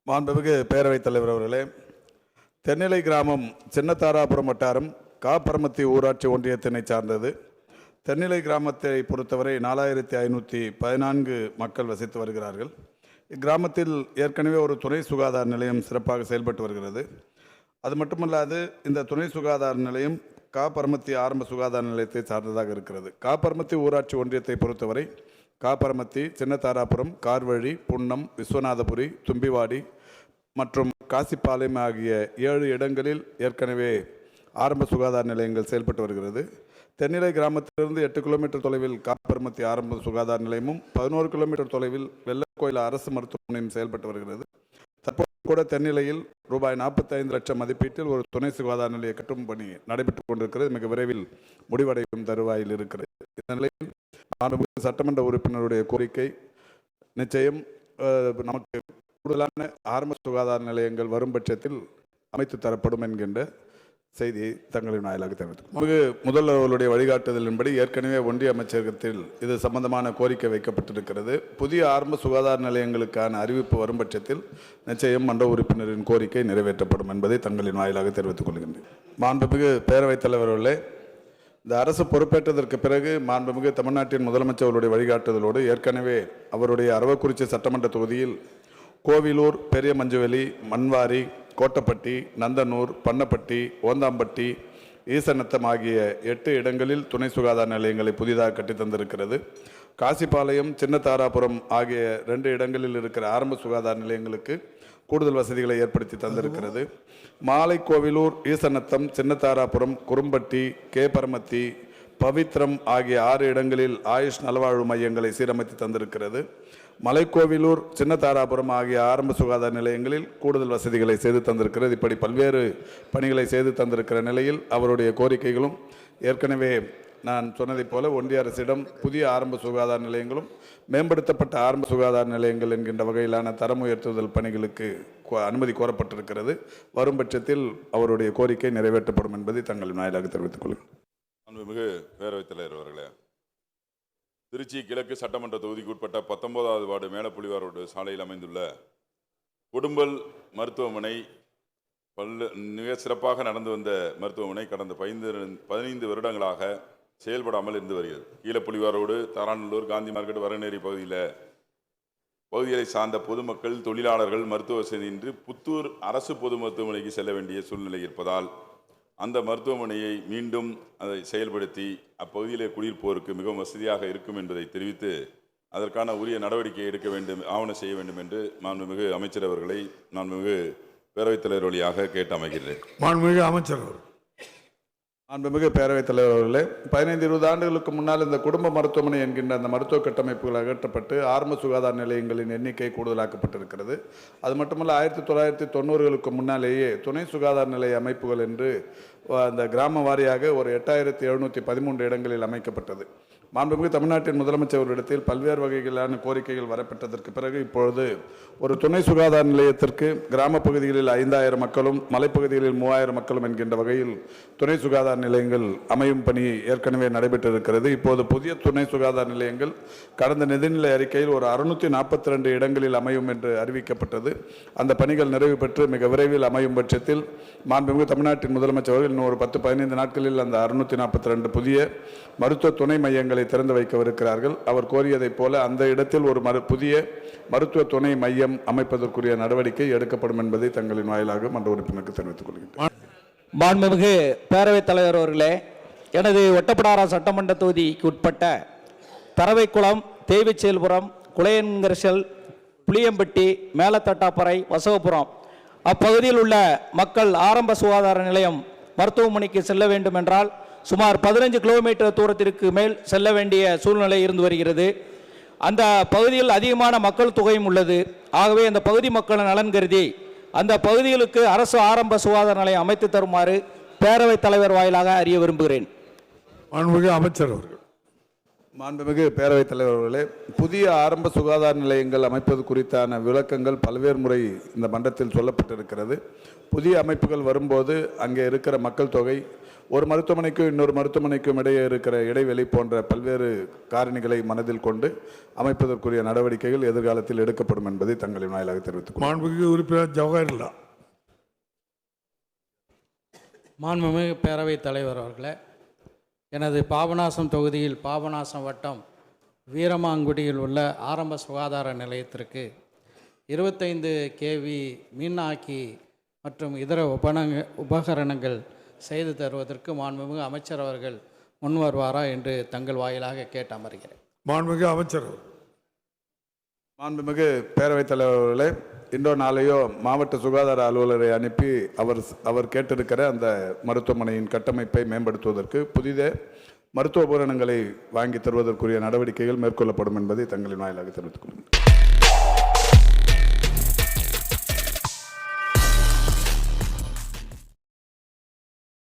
மாண்புமிகு பேரவைத் தலைவர் அவர்களே, தென்னிலை கிராமம் சின்னதாராபுரம் வட்டாரம் காப்பரமத்தி ஊராட்சி ஒன்றியத்தினை சார்ந்தது. தென்னிலை கிராமத்தை பொறுத்தவரை 4514 மக்கள் வசித்து வருகிறார்கள். இக்கிராமத்தில் ஏற்கனவே ஒரு துணை சுகாதார நிலையம் சிறப்பாக செயல்பட்டு வருகிறது. அது மட்டுமல்லாது இந்த துணை சுகாதார நிலையம் காப்பரமத்தி ஆரம்ப சுகாதார நிலையத்தை சார்ந்ததாக இருக்கிறது. காப்பரமத்தி ஊராட்சி ஒன்றியத்தை பொறுத்தவரை காப்பரமத்தி, சின்னதாராபுரம், கார்வழி, புன்னம், விஸ்வநாதபுரி, தும்பிவாடி மற்றும் காசிப்பாளையம் ஆகிய 7 இடங்களில் ஏற்கனவே ஆரம்ப சுகாதார நிலையங்கள் செயல்பட்டு வருகிறது. தென்னிலை கிராமத்திலிருந்து 8 கிலோமீட்டர் தொலைவில் காப்பரமத்தி ஆரம்ப சுகாதார நிலையமும் 11 கிலோமீட்டர் தொலைவில் வெள்ளக்கோயில் அரசு மருத்துவமனையும் செயல்பட்டு வருகிறது. தற்போது கூட தென்னிலையில் ரூபாய் 45 லட்சம் மதிப்பீட்டில் ஒரு துணை சுகாதார நிலைய கட்டும் பணி நடைபெற்றுக் கொண்டிருக்கிறது. மிக விரைவில் முடிவடையும் தருவாயில் இருக்கிறது. இந்த நிலையில் சட்டமன்ற உறுப்பினருடைய கோரிக்கை நிச்சயம் நமக்கு கூடுதலான ஆரம்ப சுகாதார நிலையங்கள் வரும் பட்சத்தில் அமைத்து தரப்படும் என்கின்ற செய்தியை தங்களின் வாயிலாக தெரிவித்துள்ளோம். முதல்வர்களுடைய வழிகாட்டுதலின்படி ஏற்கனவே ஒன்றிய அமைச்சகத்தில் இது சம்பந்தமான கோரிக்கை வைக்கப்பட்டிருக்கிறது. புதிய ஆரம்ப சுகாதார நிலையங்களுக்கான அறிவிப்பு வரும் பட்சத்தில் நிச்சயம் மன்ற உறுப்பினரின் கோரிக்கை நிறைவேற்றப்படும் என்பதை தங்களின் வாயிலாக தெரிவித்துக் கொள்கின்றேன். மாண்புமிகு பேரவைத் தலைவர்களே, இந்த அரசு பொறுப்பேற்றதற்கு பிறகு மாண்புமிகு தமிழ்நாட்டின் முதலமைச்சர் அவருடைய வழிகாட்டுதலோடு ஏற்கனவே அவருடைய அரவக்குறிச்சி சட்டமன்ற தொகுதியில் கோவிலூர், பெரிய மஞ்சுவெளி, மண்வாரி, கோட்டப்பட்டி, நந்தனூர், பண்ணப்பட்டி, ஓந்தாம்பட்டி, ஈசநத்தம் ஆகிய 8 இடங்களில் துணை சுகாதார நிலையங்களை புதிதாக கட்டித்தந்திருக்கிறது. காசிப்பாளையம், சின்னதாராபுரம் ஆகிய 2 இடங்களில் இருக்கிற ஆரம்ப சுகாதார நிலையங்களுக்கு கூடுதல் வசதிகளை ஏற்படுத்தி தந்திருக்கிறது. மாலை கோவிலூர், ஈசநத்தம், சின்னதாராபுரம், குறும்பட்டி, கேப்பரமத்தி, பவித்ரம் ஆகிய 6 இடங்களில் ஆயுஷ் நலவாழ்வு மையங்களை சீரமைத்து தந்திருக்கிறது. மலைக்கோவிலூர், சின்னதாராபுரம் ஆகிய ஆரம்ப சுகாதார நிலையங்களில் கூடுதல் வசதிகளை செய்து தந்திருக்கிறது. இப்படி பல்வேறு பணிகளை செய்து தந்திருக்கிற நிலையில் அவருடைய கோரிக்கைகளும் ஏற்கனவே நான் சொன்னதைப் போல ஒன்றிய அரசிடம் புதிய ஆரம்ப சுகாதார நிலையங்களும் மேம்படுத்தப்பட்ட ஆரம்ப சுகாதார நிலையங்கள் என்கின்ற வகையிலான தரம் உயர்த்துதல் பணிகளுக்கு அனுமதி கோரப்பட்டிருக்கிறது. வரும் பட்சத்தில் அவருடைய கோரிக்கை நிறைவேற்றப்படும் என்பதை தங்களின் வாயிலாக தெரிவித்துக் கொள்கிறேன். அன்புமிகு பேரவைத் தலைவர் அவர்களே, திருச்சி கிழக்கு சட்டமன்ற தொகுதிக்கு உட்பட்ட 19வது வார்டு மேலப்புலிவார் ரோடு சாலையில் அமைந்துள்ள குடும்பல் மருத்துவமனை மிக சிறப்பாக நடந்து வந்த மருத்துவமனை கடந்த 15 வருடங்களாக செயல்படாமல் இருந்து வருகிறது. கீழப்புலிவார் ரோடு, தாராநல்லூர், காந்தி மார்க்கெட், வரநேரி பகுதிகளை சார்ந்த பொதுமக்கள், தொழிலாளர்கள் மருத்துவ வசதியின்றி புத்தூர் அரசு பொது மருத்துவமனைக்கு செல்ல வேண்டிய சூழ்நிலை இருப்பதால் அந்த மருத்துவமனையை மீண்டும் அதை செயல்படுத்தி அப்பகுதியிலே குடியிருப்போருக்கு மிகவும் வசதியாக இருக்கும் என்பதை தெரிவித்து அதற்கான உரிய நடவடிக்கை எடுக்க வேண்டும், ஆவணம் செய்ய வேண்டும் என்று மாண்புமிகு அமைச்சர் அவர்களை மாண்புமிகு பேரவைத் தலைவர் வழியாக கேட்டு அமைகிறேன். மாண்புமிகு அமைச்சர் அவர். மாண்புமிகு பேரவைத் தலைவர் அவர்களே, 15-20 ஆண்டுகளுக்கு முன்னால் இந்த குடும்ப மருத்துவமனை என்கின்ற அந்த மருத்துவ கட்டமைப்புகள் அகற்றப்பட்டு ஆரம்ப சுகாதார நிலையங்களின் எண்ணிக்கை கூடுதலாக்கப்பட்டிருக்கிறது. அது மட்டுமல்ல 1990களுக்கு முன்னாலேயே துணை சுகாதார நிலைய அமைப்புகள் என்று அந்த கிராம வாரியாக ஒரு 8713 இடங்களில் அமைக்கப்பட்டது. மாண்புமிகு தமிழ்நாட்டின் முதலமைச்சர் அவர்களிடத்தில் பல்வேறு வகைகளான கோரிக்கைகள் வரப்பட்டதற்கு பிறகு இப்பொழுது ஒரு துணை சுகாதார நிலையத்திற்கு கிராம பகுதிகளில் 5000 மக்களும் மலைப்பகுதிகளில் 3000 மக்களும் என்கின்ற வகையில் துணை சுகாதார நிலையங்கள் அமையும் பணி ஏற்கனவே நடைபெற்றிருக்கிறது. இப்போது புதிய துணை சுகாதார நிலையங்கள் கடந்த நிதிநிலை அறிக்கையில் ஒரு 642 இடங்களில் அமையும் என்று அறிவிக்கப்பட்டது. அந்த பணிகள் நிறைவு பெற்று மிக விரைவில் அமையும் பட்சத்தில் மாண்புமிகு தமிழ்நாட்டின் முதலமைச்சர் அவர்கள் இன்னும் ஒரு 10-15 நாட்களில் அந்த 642 புதிய மருத்துவ துணை மையங்களை திறந்து வைக்கவிருக்கிறார்கள். அவர் கோரியதைப் போல அந்த இடத்தில் ஒரு புதிய மருத்துவ துணை மையம் அமைப்பதற்குரிய நடவடிக்கை எடுக்கப்படும் என்பதை தங்களின் வாயிலாக மன்ற உறுப்பினருக்கு தெரிவித்துக் கொள்கிறேன். மாண்புமிகு பேரவைத் தலைவர் அவர்களே, எனது ஒட்டப்பிடாரம் சட்டமன்ற தொகுதிக்கு உட்பட்ட தரவைக்குளம், தேவிச்செயல்புரம், குளையன்கரிசல், புளியம்பட்டி, மேலத்தட்டாப்பறை, வசவபுரம் அப்பகுதியில் உள்ள மக்கள் ஆரம்ப சுகாதார நிலையம் மருத்துவமனைக்கு செல்ல வேண்டும் என்றால் சுமார் 15 கிலோமீட்டர் தூரத்திற்கு மேல் செல்ல வேண்டிய சூழ்நிலை இருந்து வருகிறது. அந்த பகுதியில் அதிகமான மக்கள் தொகையும் உள்ளது. ஆகவே அந்த பகுதி மக்கள் நலன் கருதி அந்த பகுதிகளுக்கு அரசு ஆரம்ப சுகாதார நிலையம் அமைத்து தருமாறு பேரவைத் தலைவர் வாயிலாக அறிய விரும்புகிறேன். மாண்புமிகு அமைச்சர் அவர்கள். மாண்புமிகு பேரவைத் தலைவர் அவர்களே, புதிய ஆரம்ப சுகாதார நிலையங்கள் அமைப்பது குறித்தான விளக்கங்கள் பல்வேறு முறை இந்த மன்றத்தில் சொல்லப்பட்டிருக்கிறது. புதிய அமைப்புகள் வரும்போது அங்கே இருக்கிற மக்கள் தொகை, ஒரு மருத்துவமனைக்கும் இன்னொரு மருத்துவமனைக்கும் இடையே இருக்கிற இடைவெளி போன்ற பல்வேறு காரணிகளை மனதில் கொண்டு அமைப்பதற்குரிய நடவடிக்கைகள் எதிர்காலத்தில் எடுக்கப்படும் என்பதை தங்களின் வாயிலாக தெரிவித்துக் கொள்கிறேன். மாண்புமிகு உறுப்பினர் ஜவஹர்லா. மாண்புமிகு பேரவைத் தலைவர் அவர்களே, எனது பாபநாசம் தொகுதியில் பாபநாசம் வட்டம் வீரமாங்குடியில் உள்ள ஆரம்ப சுகாதார நிலையத்திற்கு 25 kV மின் ஆக்கி மற்றும் இதர உபகரணங்கள் செய்து தருவதற்கு மாண்புமிகு அமைச்சர் அவர்கள் முன் வருவாரா என்று தங்கள் வாயிலாக கேட்டு அமர்கிறேன். மாண்புமிகு அமைச்சர். மாண்புமிகு பேரவைத் தலைவர் அவர்களே, இன்றோ நாளையோ மாவட்ட சுகாதார அலுவலரை அனுப்பி அவர் கேட்டிருக்கிற அந்த மருத்துவமனையின் கட்டமைப்பை மேம்படுத்துவதற்கு புதிய மருத்துவ உபகரணங்களை வாங்கி தருவதற்குரிய நடவடிக்கைகள் மேற்கொள்ளப்படும் என்பதை தங்களின் வாயிலாக தெரிவித்துக் கொள்கிறேன்.